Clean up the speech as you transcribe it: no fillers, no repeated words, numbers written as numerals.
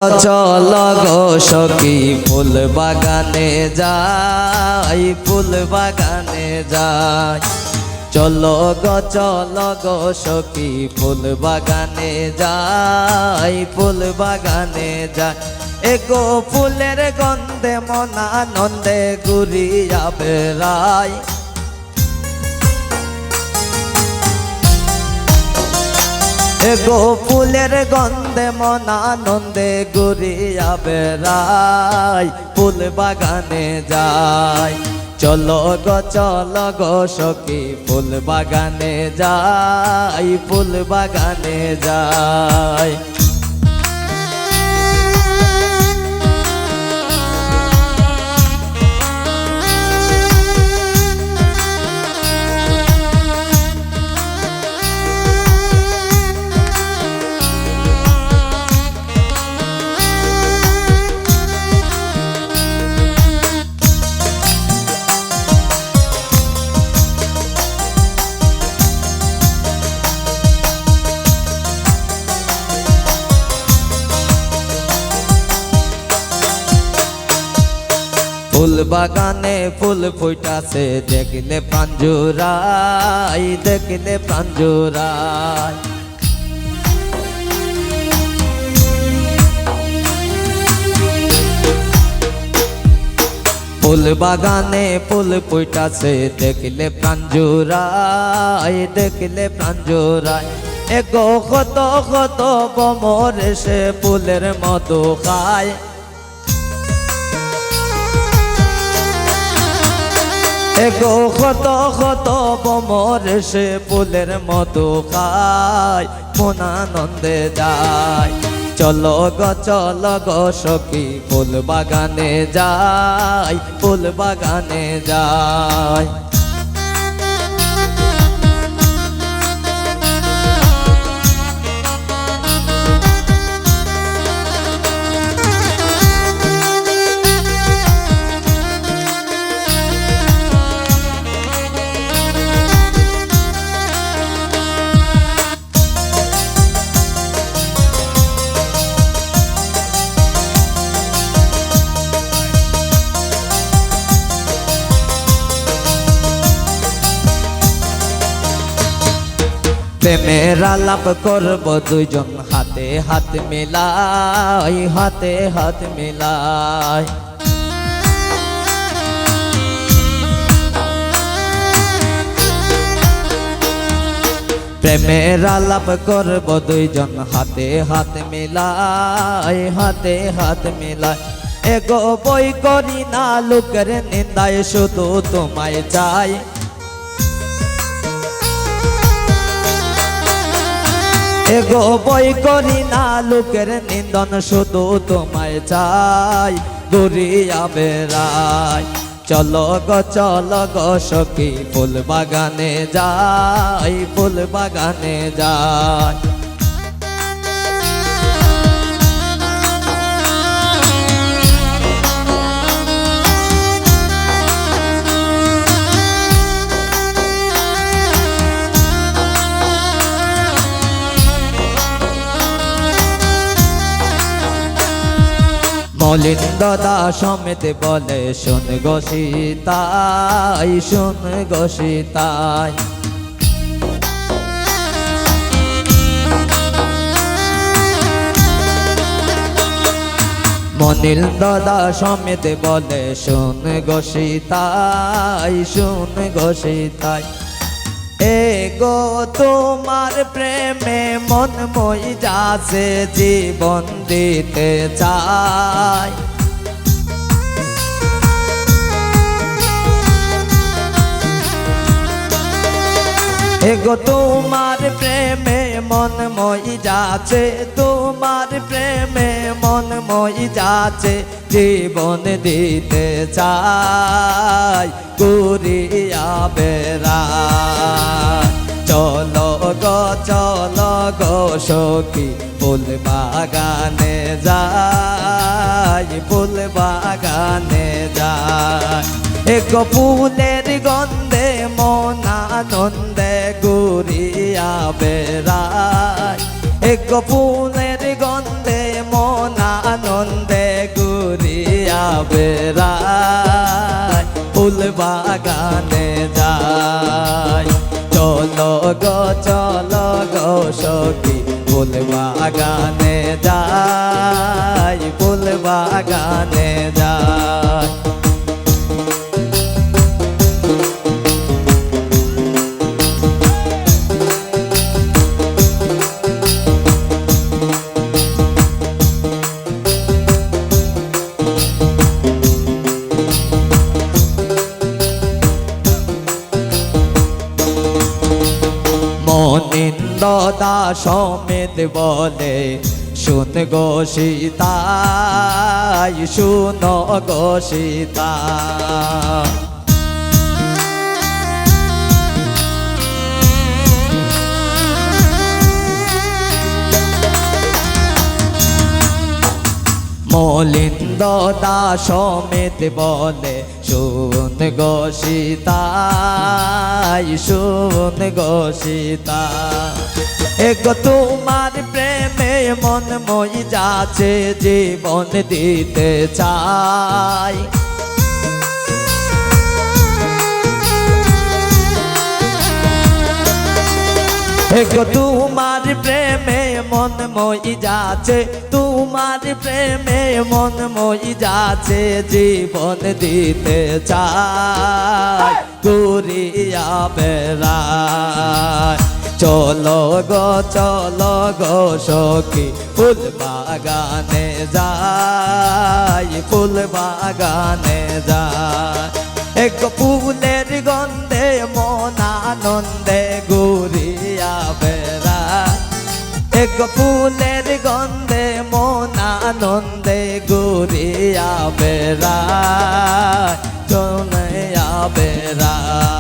চল গো সখী ফুল বাগানে যাই, ফুল বাগানে যাই। চলো গো সখী ফুল বাগানে যাই, ফুল বাগানে যাই। এগো ফুলের গন্ধে মন আনন্দে ঘুরিয়া বেড়াই। এগো ফুলের গন্ধে মন আনন্দে ঘুরিয়া বেড়াই, ফুল বাগানে যাই। চলো গো সখী ফুল বাগানে যাই, ফুল বাগানে যাই। ফুল বাগানে ফুল ফুটাছে দেখলে প্রাণ জুড়াই, দেখলে প্রাণ জুড়াই। ফুল বাগানে ফুল ফুটাছে দেখলে প্রাণ জুড়াই, দেখলে প্রাণ জুড়াই। এগো কত কত ভ্রমর এসে ফুলের মধু খায়। এগো কত কত ভ্রমর এসে ফুলের মধু খায়, মন আনন্দে যায়। চলো গো সখী ফুল বাগানে যাই, ফুল বাগানে যাই। প্রেমের আলাপ করব দুইজন হাতে হাত মিলাই, হাতে হাত মিলাই। প্রেমের আলাপ করব দুইজন হাতে হাত মিলাই, হাতে হাত মিলাই। এগো বই করি না লোকের নিন্দায়, শুধু তোমায় চাই। এগো বই করি না লোকের নিন্দন, শুধু তোমায় চাই, ঘুরিয়া বেড়াই। চলো গো সখী ফুল বাগানে যাই, ফুল বাগানে যাই। মলিন দাদা সমেত বলে শোন গো সীতাই, শোন গো সীতাই। মনিল দাদা সমেত বলে শোন গো সীতাই, শোন গো সীতাই। এগো তোমার প্রেমে মন মই যাচ্ছে, জীবন দিতে চাই। এগো তোমার প্রেমে মন মই যাচ্ছে, তোমার প্রেমে মন মই যাচ্ছে, জীবন দিতে চাই, ঘুরিয়া বেড়াই। চলো গো সখী ফুল বাগানে যাই, ফুল বাগানে যাই। এগো ফুলের গন্ধে মন আনন্দে ঘুরিয়া বেড়াই। এগো ফুলের গন্ধে মন বেড়াই ফুল বাগানে যাই চলো গো সখী ফুল বাগানে যাই ফুল বাগানে যাই মনিন্দ দাস সমেত বলে শুন গো সীতাই শুন গো সীতা মলিন্দ দাস সমেত বলে শুন গো সীতাই শুন গো সীতা এগো তোমার প্রেমে মন মই যাচ্ছে জীবন দিতে চাই এগো তোমার প্রেমে মন মই যাচ্ছে তোমার প্রেমে মন মই যাচ্ছে জীবন দিতে চাই ঘুরিয়া বেড়াই চলো গো সখী ফুল বাগানে যাই ফুল বাগানে যাই এক ফুলের গন্ধে মন আনন্দে ঘুরিয়া বেড়াই এক ফুলের গন্ধে মন আনন্দে ঘুরিয়া বেড়াই চলিয়া বেড়াই